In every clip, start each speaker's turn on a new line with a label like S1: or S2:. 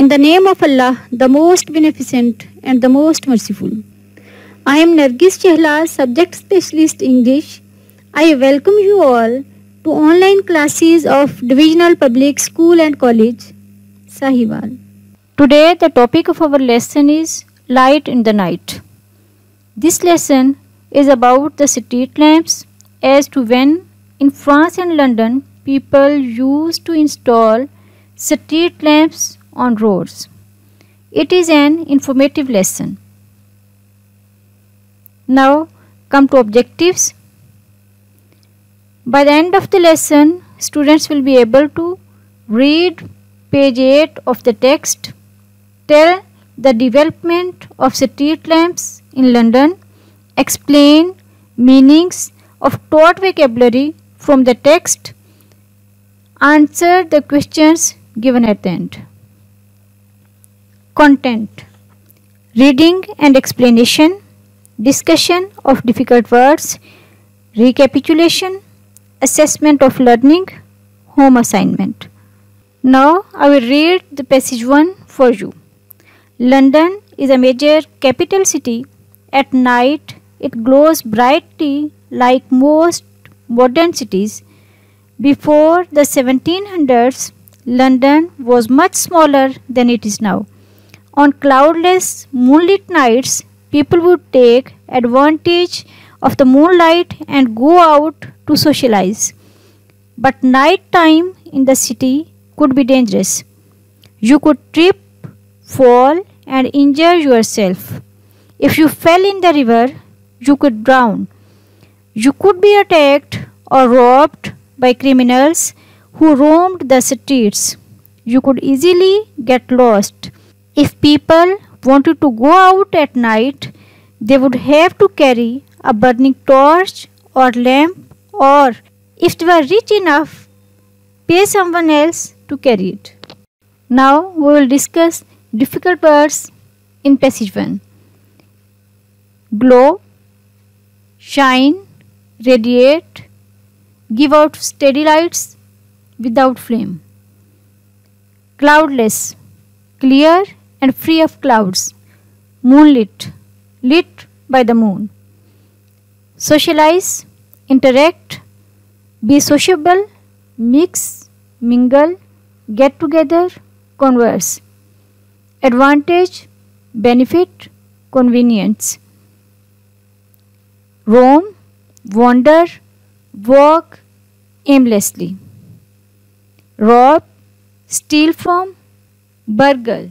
S1: In the name of Allah, the most beneficent and the most merciful. I am Nargis Chehla, Subject Specialist English. I welcome you all to online classes of Divisional Public School and College, Sahiwal.
S2: Today the topic of our lesson is light in the night. This lesson is about the street lamps as to when in France and London people used to install street lamps on roads. It is an informative lesson. Now come to objectives. By the end of the lesson, students will be able to read page 8 of the text, tell the development of street lamps in London, explain meanings of taught vocabulary from the text, answer the questions given at the end. Content: reading and explanation, discussion of difficult words, recapitulation, assessment of learning, home assignment. Now I will read the passage 1 for you. London is a major capital city. At night it glows brightly like most modern cities. Before the 1700s, London was much smaller than it is now. On cloudless, moonlit nights, people would take advantage of the moonlight and go out to socialize. But night time in the city could be dangerous. You could trip, fall, and injure yourself. If you fell in the river, you could drown. You could be attacked or robbed by criminals who roamed the streets. You could easily get lost. If people wanted to go out at night, they would have to carry a burning torch or lamp, or if they were rich enough, pay someone else to carry it. Now we will discuss difficult words in passage 1. Glow, shine, radiate, give out steady lights without flame. Cloudless, clear and free of clouds. Moonlit, lit by the moon. Socialize, interact, be sociable, mix, mingle, get together, converse. Advantage, benefit, convenience. Roam, wander, walk aimlessly. Rob, steal from, burgle.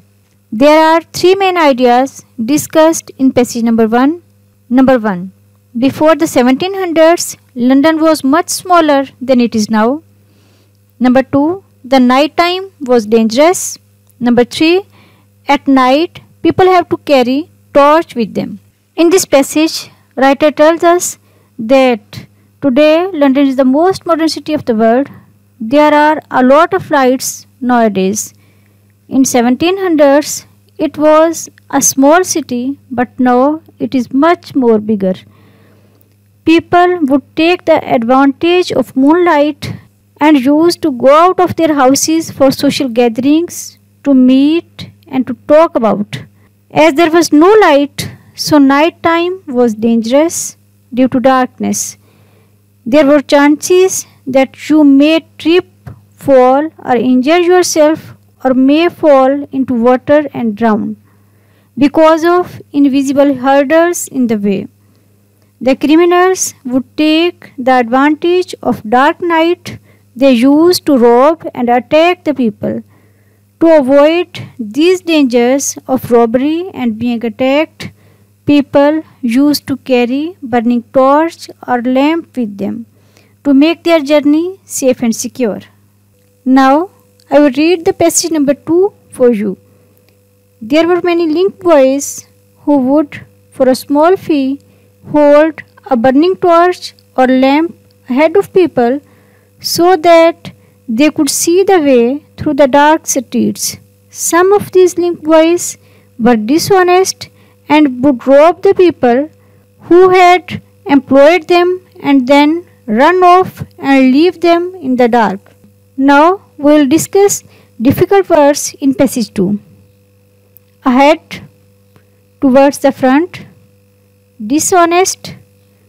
S2: There are 3 main ideas discussed in passage number 1. Number 1. Before the 1700s, London was much smaller than it is now. Number 2. The night time was dangerous. Number 3. At night, people have to carry torch with them. In this passage, writer tells us that today London is the most modern city of the world. There are a lot of lights nowadays. In 1700s, it was a small city, but now it is much more bigger. People would take the advantage of moonlight and used to go out of their houses for social gatherings, to meet and to talk about. As there was no light, so night time was dangerous due to darkness. There were chances that you may trip, fall or injure yourself, or may fall into water and drown because of invisible hurdles in the way. The criminals would take the advantage of dark night. They used to rob and attack the people. To avoid these dangers of robbery and being attacked, people used to carry burning torch or lamp with them to make their journey safe and secure. Now I will read the passage number 2 for you. There were many link boys who would, for a small fee, hold a burning torch or lamp ahead of people so that they could see the way through the dark streets. Some of these link boys were dishonest and would rob the people who had employed them and then run off and leave them in the dark. Now we will discuss difficult words in passage 2. ahead, towards the front, dishonest,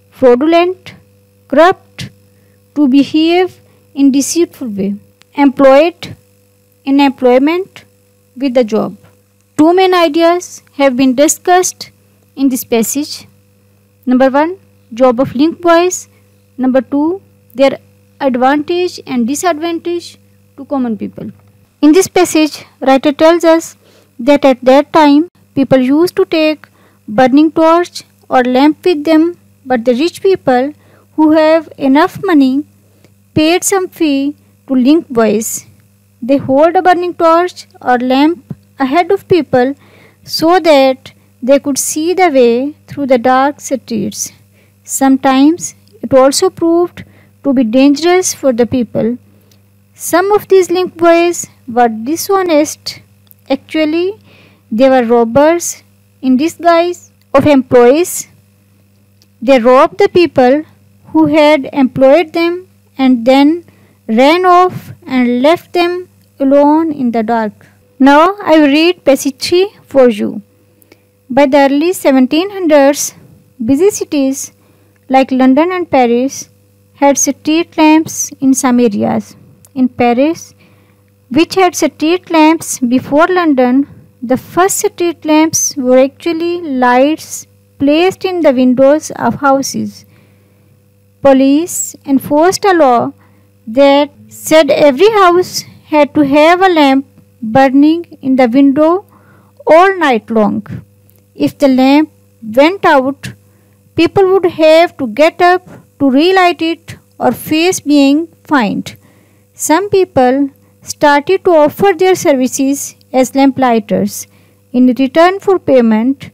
S2: fraudulent, corrupt, to behave in deceitful way, employed, in employment, with the job. Two main ideas have been discussed in this passage. Number 1, job of link boys. Number 2, their advantage and disadvantage to common people. In this passage, writer tells us that at that time people used to take burning torch or lamp with them, but the rich people who have enough money paid some fee to link boys. They hold a burning torch or lamp ahead of people so that they could see the way through the dark streets. Sometimes it also proved to be dangerous for the people. Some of these link boys were dishonest. Actually, they were robbers in disguise of employees. They robbed the people who had employed them and then ran off and left them alone in the dark. Now I will read passage 3 for you. By the early 1700s, busy cities like London and Paris had street lamps in some areas. In Paris, which had street lamps before London, the first street lamps were actually lights placed in the windows of houses. Police enforced a law that said every house had to have a lamp burning in the window all night long. If the lamp went out, people would have to get up to relight it or face being fined. Some people started to offer their services as lamplighters. In return for payment,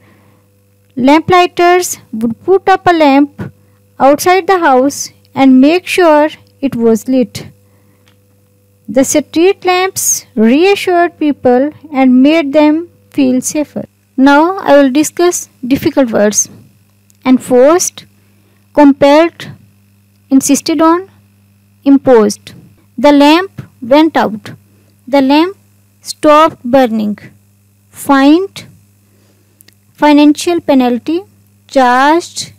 S2: lamplighters would put up a lamp outside the house and make sure it was lit. The street lamps reassured people and made them feel safer. Now I will discuss difficult words. Enforced, compelled, insisted on, imposed. The lamp went out. The lamp stopped burning. Fined, financial penalty, charged,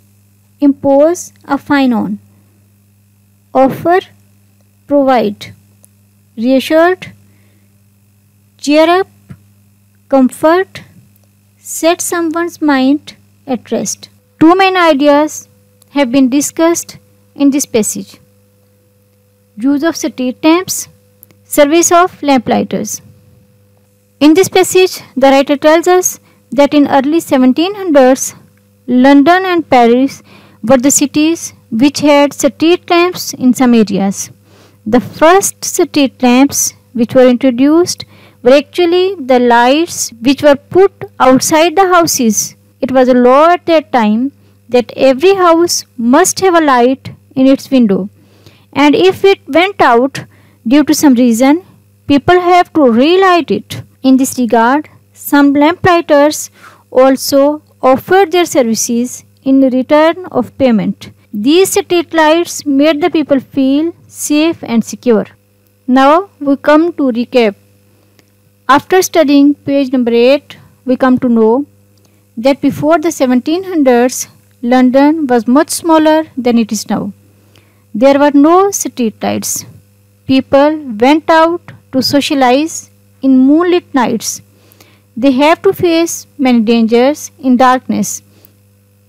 S2: impose a fine on. Offer, provide. Reassured, cheer up, comfort, set someone's mind at rest. Two main ideas have been discussed in this passage. Use of street lamps, service of lamplighters. In this passage, the writer tells us that in early 1700s, London and Paris were the cities which had street lamps in some areas. The first street lamps which were introduced were actually the lights which were put outside the houses. It was a law at that time that every house must have a light in its window, and if it went out due to some reason, people have to relight it. In this regard, some lamplighters also offered their services in return of payment. These street lights made the people feel safe and secure. Now we come to recap. After studying page number 8, we come to know that before the 1700s, London was much smaller than it is now. There were no street lights. People went out to socialize in moonlit nights. They have to face many dangers in darkness.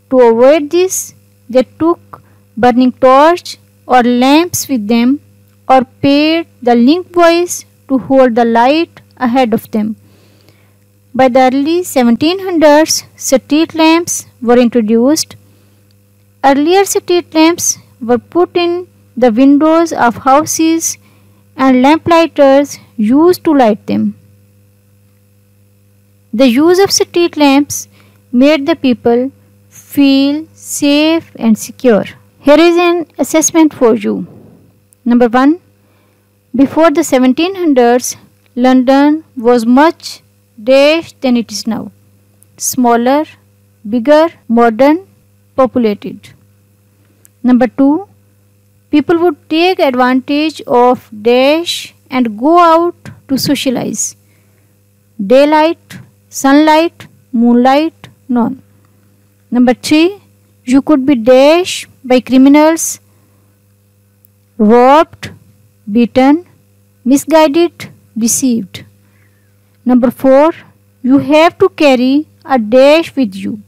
S2: To avoid this, they took burning torch or lamps with them or paid the link boys to hold the light ahead of them. By the early 1700s, street lamps were introduced. Earlier street lamps were put in the windows of houses and lamplighters used to light them. The use of street lamps made the people feel safe and secure. Here is an assessment for you. Number 1. Before the 1700s, London was much dash than it is now. Smaller, bigger, modern, populated. Number 2. People would take advantage of dash and go out to socialize. Daylight, sunlight, moonlight, none. Number 3, you could be dashed by criminals, robbed, beaten, misguided, deceived. Number 4, you have to carry a dash with you: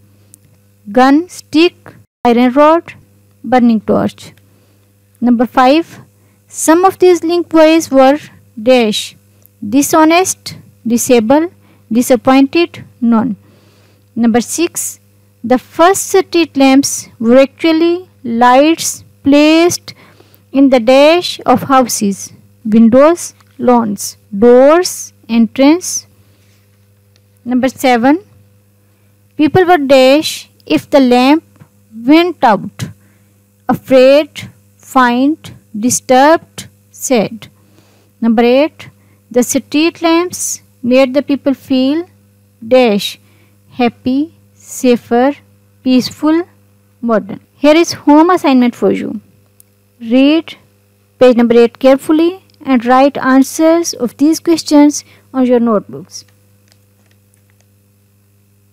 S2: gun, stick, iron rod, burning torch. Number 5, some of these link boys were dash: dishonest, disabled, disappointed, none. Number 6, the first street lamps were actually lights placed in the dash of houses, windows, lawns, doors, entrance. Number 7, people were dash if the lamp went out: afraid, fined, disturbed, sad. Number 8, the street lamps made the people feel dash: happy, safer, peaceful, modern. Here is home assignment for you. Read page number 8 carefully and write answers of these questions on your notebooks.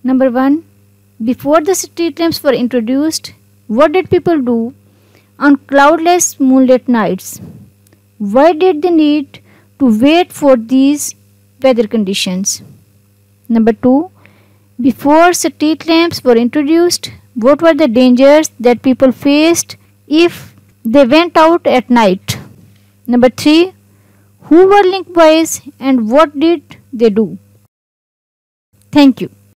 S2: Number 1. Before the street lamps were introduced, what did people do on cloudless moonlit nights? Why did they need to wait for these weather conditions? Number 2. Before street lamps were introduced, what were the dangers that people faced if they went out at night? Number 3. Who were link boys and what did they do? Thank you.